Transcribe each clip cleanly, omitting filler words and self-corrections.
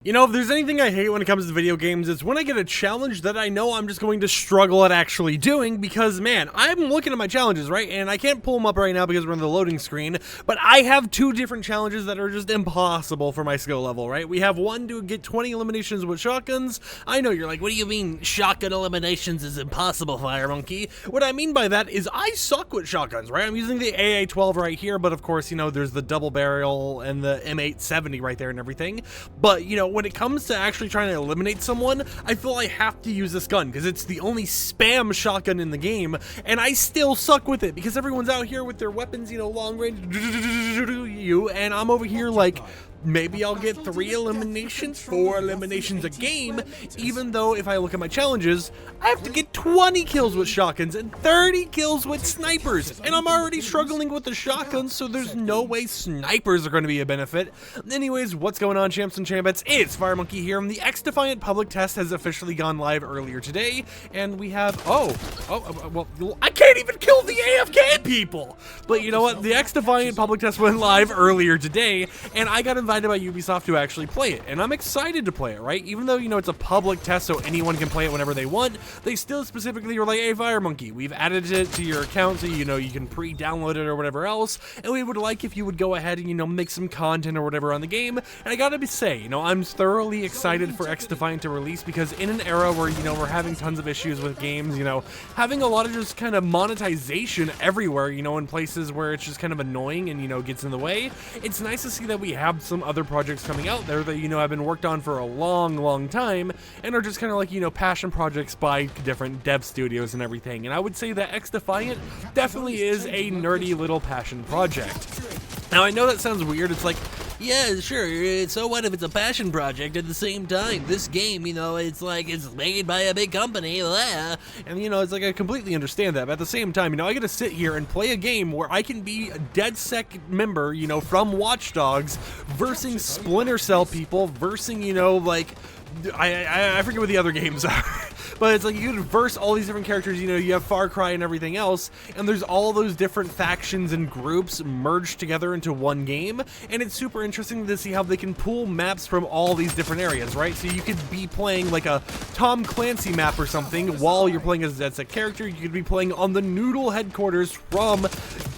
You know, if there's anything I hate when it comes to video games, it's when I get a challenge that I know I'm just going to struggle at actually doing because, man, I'm looking at my challenges, right? And I can't pull them up right now because we're on the loading screen, but I have two different challenges that are just impossible for my skill level, right? We have one to get 20 eliminations with shotguns. I know you're like, what do you mean shotgun eliminations is impossible, Fire Monkey? What I mean by that is I suck with shotguns, right? I'm using the AA-12 right here, but of course, you know, there's the double barrel and the M870 right there and everything. But, you know, when it comes to actually trying to eliminate someone, I feel I have to use this gun because it's the only spam shotgun in the game, and I still suck with it because everyone's out here with their weapons, you know, long range, and I'm over here like, maybe I'll get 3 eliminations, 4 eliminations a game, even though if I look at my challenges, I have to get 20 kills with shotguns and 30 kills with snipers, and I'm already struggling with the shotguns, so there's no way snipers are going to be a benefit. Anyways, what's going on, champs and chambettes? It's Fire Monkey here, and the XDefiant public test has officially gone live earlier today, and we have, well, I can't even kill the AFK people! But you know what, the XDefiant public test went live earlier today, and I got invited by Ubisoft to actually play it, and I'm excited to play it, right? Even though, you know, it's a public test so anyone can play it whenever they want, they still specifically were like, hey, Fire Monkey, we've added it to your account so, you know, you can pre-download it or whatever else, and we would like if you would go ahead and, you know, make some content or whatever on the game. And I gotta say, you know, I'm thoroughly excited for XDefiant to release because in an era where, you know, we're having tons of issues with games, you know, having a lot of just kind of monetization everywhere, you know, in places where it's just kind of annoying and, you know, gets in the way, it's nice to see that we have some other projects coming out there that, you know, have been worked on for a long time and are just kind of like, you know, passion projects by different dev studios and everything. And I would say that XDefiant definitely is a nerdy little passion project. Now, I know that sounds weird. It's like, yeah, sure, so what if it's a passion project at the same time? This game, you know, it's like it's made by a big company, blah. And, you know, it's like I completely understand that. But at the same time, you know, I gotta sit here and play a game where I can be a DedSec member, you know, from Watch Dogs, versing Splinter Cell people, versing, you know, like, I forget what the other games are. But it's like you can verse all these different characters, you know, you have Far Cry and everything else, and there's all those different factions and groups merged together into one game, and it's super interesting to see how they can pull maps from all these different areas, right? So you could be playing like a Tom Clancy map or something while you're playing as a DedSec character. You could be playing on the Noodle headquarters from,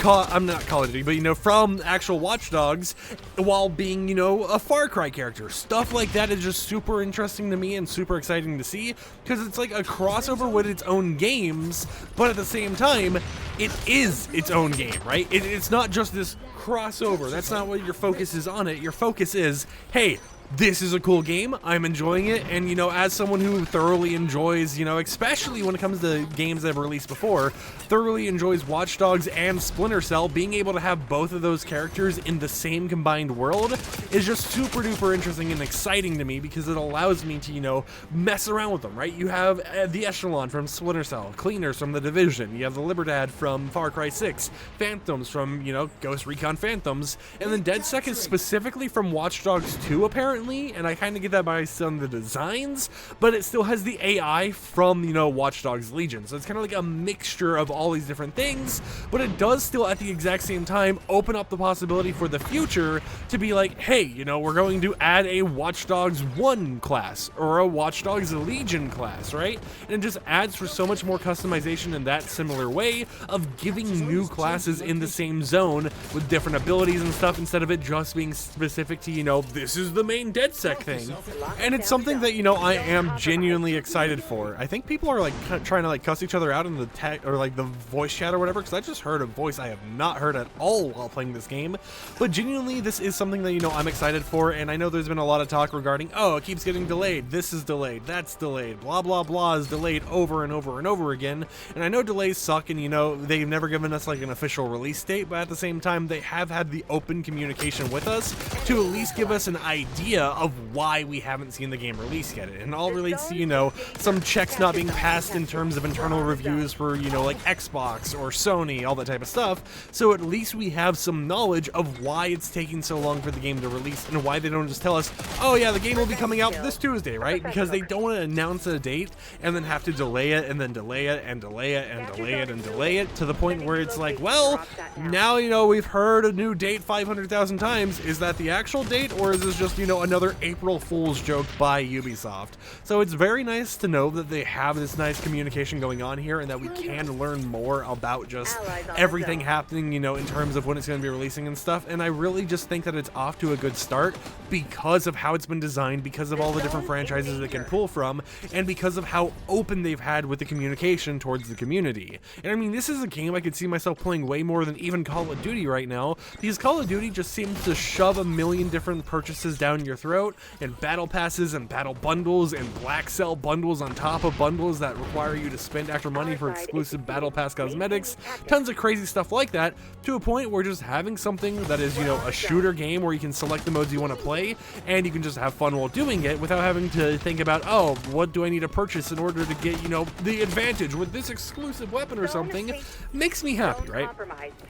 I'm not Call of Duty, but, you know, from actual Watch Dogs while being, you know, a Far Cry character. Stuff like that is just super interesting to me and super exciting to see because it's like a crossover with its own games, but at the same time, it is its own game, right? It's not just this crossover. That's not what your focus is on it. Your focus is, hey, this is a cool game, I'm enjoying it, and, you know, as someone who thoroughly enjoys, you know, especially when it comes to games that have released before, thoroughly enjoys Watch Dogs and Splinter Cell, being able to have both of those characters in the same combined world is just super duper interesting and exciting to me because it allows me to, you know, mess around with them, right? You have the Echelon from Splinter Cell, Cleaners from The Division, you have the Libertad from Far Cry 6, Phantoms from, you know, Ghost Recon Phantoms, and then DedSec is specifically from Watch Dogs 2, apparently, and I kind of get that by some of the designs, but it still has the AI from, you know, Watch Dogs Legion, so it's kind of like a mixture of all these different things, but it does still at the exact same time open up the possibility for the future to be like, hey, you know, we're going to add a Watch Dogs 1 class or a Watch Dogs Legion class, right? And it just adds for so much more customization in that similar way of giving new classes in the same zone with different abilities and stuff instead of it just being specific to, you know, this is the main DedSec thing. And it's something that, you know, I am genuinely excited for. I think people are like trying to like cuss each other out in the tech or like the voice chat or whatever, because I just heard a voice I have not heard at all while playing this game. But genuinely, this is something that, you know, I'm excited for, and I know there's been a lot of talk regarding, oh, it keeps getting delayed, this is delayed, that's delayed, blah blah blah is delayed over and over and over again, and I know delays suck, and, you know, they've never given us like an official release date, but at the same time, they have had the open communication with us to at least give us an idea of why we haven't seen the game released yet. And all relates to, you know, some checks not being passed in terms of internal reviews for, you know, like Xbox or Sony, all that type of stuff. So at least we have some knowledge of why it's taking so long for the game to release and why they don't just tell us, oh yeah, the game will be coming out this Tuesday, right? Because they don't want to announce a date and then have to delay it and then delay it and delay it and delay it and delay it to the point where it's like, well, now, you know, we've heard a new date 500,000 times. Is that the actual date, or is this just, you know, another April Fool's joke by Ubisoft. So it's very nice to know that they have this nice communication going on here and that we can learn more about just everything happening, you know, in terms of when it's going to be releasing and stuff. And I really just think that it's off to a good start because of how it's been designed, because of all the different franchises it can pull from, and because of how open they've had with the communication towards the community. And I mean, this is a game I could see myself playing way more than even Call of Duty right now, because Call of Duty just seems to shove a million different purchases down your throat, and battle passes and battle bundles and black cell bundles on top of bundles that require you to spend extra money for exclusive battle pass cosmetics, tons of crazy stuff like that, to a point where just having something that is, you know, a shooter game where you can select the modes you want to play and you can just have fun while doing it without having to think about, oh, what do I need to purchase in order to get, you know, the advantage with this exclusive weapon or something, makes me happy, right?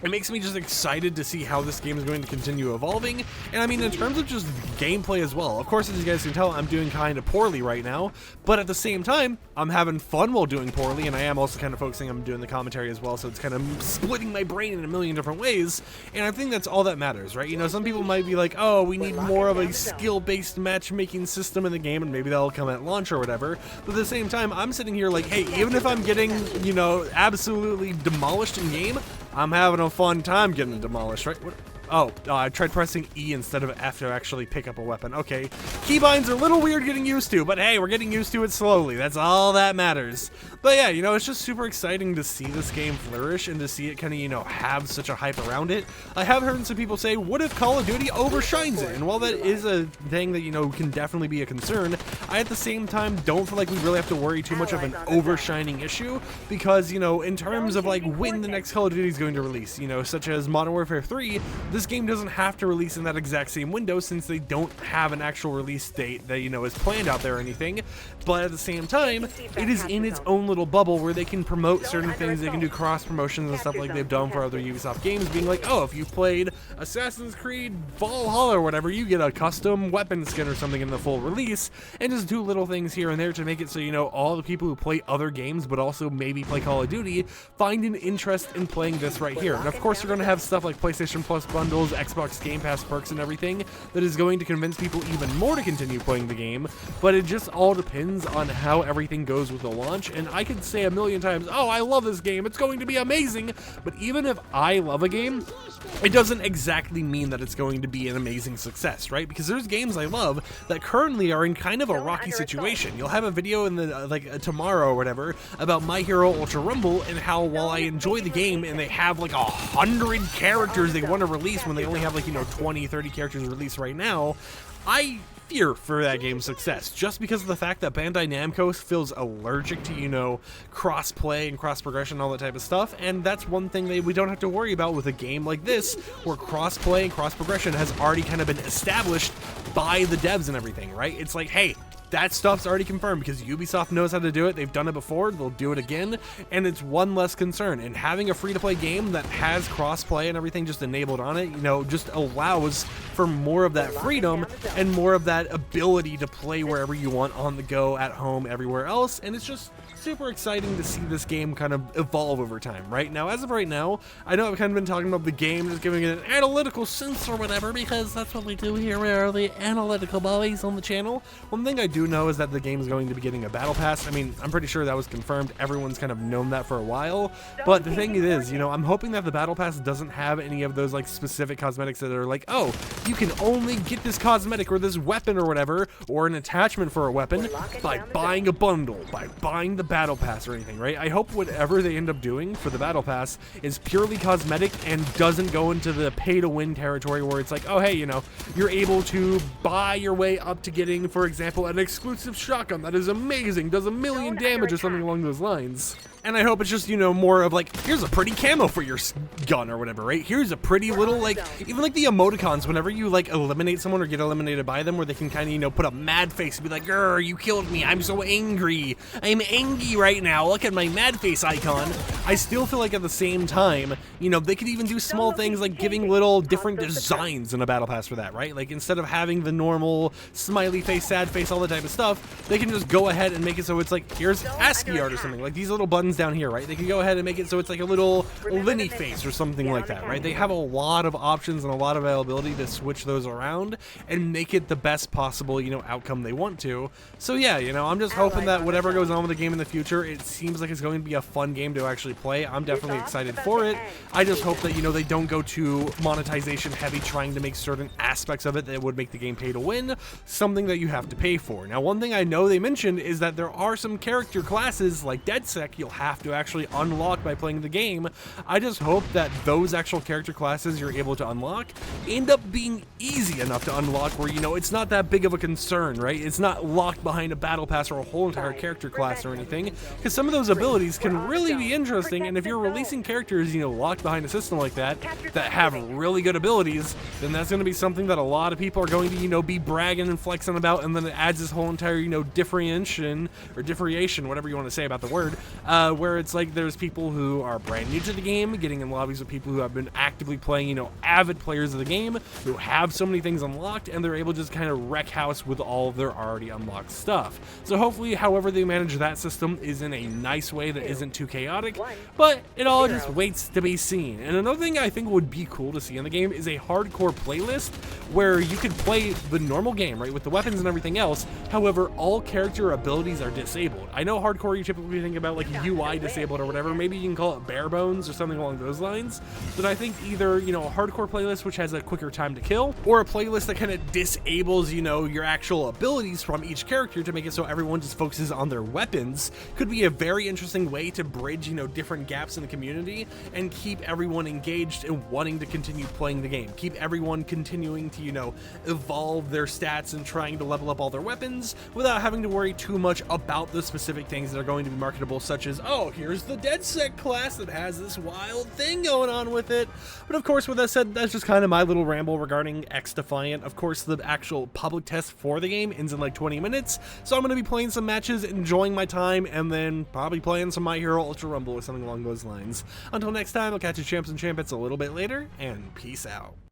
It makes me just excited to see how this game is going to continue evolving. And I mean, in terms of just gameplay as well, of course, as you guys can tell, I'm doing kind of poorly right now, but at the same time, I'm having fun while doing poorly, and I am also kind of focusing on doing the commentary as well, so it's kind of splitting my brain in a million different ways, and I think that's all that matters, right? You know, some people might be like, oh, we need more of a skill-based matchmaking system in the game, and maybe that'll come at launch or whatever, but at the same time, I'm sitting here like, hey, even if I'm getting, you know, absolutely demolished in game, I'm having a fun time getting demolished, right? Oh, I tried pressing E instead of F to actually pick up a weapon. Okay, keybinds are a little weird getting used to, but hey, we're getting used to it slowly. That's all that matters. But yeah, you know, it's just super exciting to see this game flourish and to see it kind of, you know, have such a hype around it. I have heard some people say, what if Call of Duty overshines it? And while that is a thing that, you know, can definitely be a concern, I at the same time don't feel like we really have to worry too much of an overshining issue because, you know, in terms of like when the next Call of Duty is going to release, you know, such as Modern Warfare 3, this game doesn't have to release in that exact same window since they don't have an actual release date that, you know, is planned out there or anything. But at the same time, it is in its own little bubble where they can promote certain things. They can do cross promotions and stuff like they've done for other Ubisoft games, being like, oh, if you played Assassin's Creed Valhalla or whatever, you get a custom weapon skin or something in the full release, and just do little things here and there to make it so, you know, all the people who play other games but also maybe play Call of Duty find an interest in playing this right here. And of course, you're going to have stuff like PlayStation Plus bundles, Xbox Game Pass perks and everything that is going to convince people even more to continue playing the game, but it just all depends on how everything goes with the launch. And I could say a million times, oh, I love this game, it's going to be amazing, but even if I love a game, it doesn't exactly mean that it's going to be an amazing success, right? Because there's games I love that currently are in kind of a rocky situation. You'll have a video in the tomorrow or whatever about My Hero Ultra Rumble and how while I enjoy the game and they have like 100 characters they want to release when they only have like, you know, 20-30 characters released right now, I fear for that game's success just because of the fact that Bandai Namco feels allergic to, you know, cross-play and cross-progression and all that type of stuff, and that's one thing that we don't have to worry about with a game like this where cross-play and cross-progression has already kind of been established by the devs and everything, right? It's like, hey, that stuff's already confirmed because Ubisoft knows how to do it. They've done it before, they'll do it again, and it's one less concern. And having a free-to-play game that has cross-play and everything just enabled on it, you know, just allows for more of that freedom and more of that ability to play wherever you want, on the go, at home, everywhere else, and it's just super exciting to see this game kind of evolve over time. Right now, as of right now, I know I've kind of been talking about the game, just giving it an analytical sense or whatever, because that's what we do here. We are the analytical boys on the channel. One thing I do know is that the game is going to be getting a battle pass. I mean, I'm pretty sure that was confirmed. Everyone's kind of known that for a while, but the thing is, you know, I'm hoping that the battle pass doesn't have any of those like specific cosmetics that are like, oh, you can only get this cosmetic or this weapon or whatever, or an attachment for a weapon by buying a bundle, by buying the battle pass or anything, right? I hope whatever they end up doing for the battle pass is purely cosmetic and doesn't go into the pay to win territory where it's like, oh, hey, you know, you're able to buy your way up to getting, for example, an exclusive shotgun that is amazing, does 1,000,000 damage or something along those lines. And I hope it's just, you know, more of like, here's a pretty camo for your gun or whatever, right? Here's a pretty little, like, even like the emoticons, whenever you like eliminate someone or get eliminated by them, where they can kind of, you know, put a mad face and be like, grr, you killed me, I'm so angry, I'm angry right now, look at my mad face icon. I still feel like at the same time, you know, they could even do small things like giving little different designs in a battle pass for that, right? Like instead of having having the normal smiley face, sad face, all that type of stuff, they can just go ahead and make it so it's like, here's ASCII art or something, like these little buttons down here, right? They can go ahead and make it so it's like a little Linny face or something like that, right? They have a lot of options and a lot of availability to switch those around and make it the best possible, you know, outcome they want to. So yeah, you know, I'm just hoping that whatever goes on with the game in the future, it seems like it's going to be a fun game to actually play. I'm definitely excited for it. I just hope that, you know, they don't go too monetization heavy, trying to make certain aspects of it that would make the game pay to win something that you have to pay for. Now, one thing I know they mentioned is that there are some character classes like DedSec you'll have to actually unlock by playing the game. I just hope that those actual character classes you're able to unlock end up being easy enough to unlock where, you know, it's not that big of a concern, right? It's not locked behind a battle pass or a whole entire character class or anything, because some of those abilities can really be interesting, and if you're releasing characters, you know, locked behind a system like that have really good abilities, then that's going to be something that a lot of people are going to, you know, be bragging and flexing about, and then it adds this whole entire, you know, differentiation, whatever you want to say about the word, where it's like there's people who are brand new to the game, getting in lobbies with people who have been actively playing, you know, avid players of the game, who have so many things unlocked, and they're able to just kind of wreck house with all of their already unlocked stuff. So hopefully, however they manage that system is in a nice way that isn't too chaotic, but it all just waits to be seen. And another thing I think would be cool to see in the game is a hardcore playlist where you could play the normal game, right, with the weapons and everything else. However, all character abilities are disabled. I know hardcore, you typically think about like UI disabled or whatever. Maybe you can call it bare bones or something along those lines. But I think either, you know, a hardcore playlist which has a quicker time to kill, or a playlist that kind of disables, you know, your actual abilities from each character to make it so everyone just focuses on their weapons, could be a very interesting way to bridge, you know, different gaps in the community and keep everyone engaged and wanting to continue playing the game. Keep everyone continuing to, you know, evolve their stats and trying to level up all their weapons without having to worry too much about the specific things that are going to be marketable, such as, oh, here's the DedSec class that has this wild thing going on with it. But of course, with that said, that's just kind of my little ramble regarding XDefiant. Of course, the actual public test for the game ends in like 20 minutes, so I'm going to be playing some matches, enjoying my time, and then probably playing some My Hero Ultra Rumble or something along those lines. Until next time, I'll catch you champs and champions a little bit later, and peace out.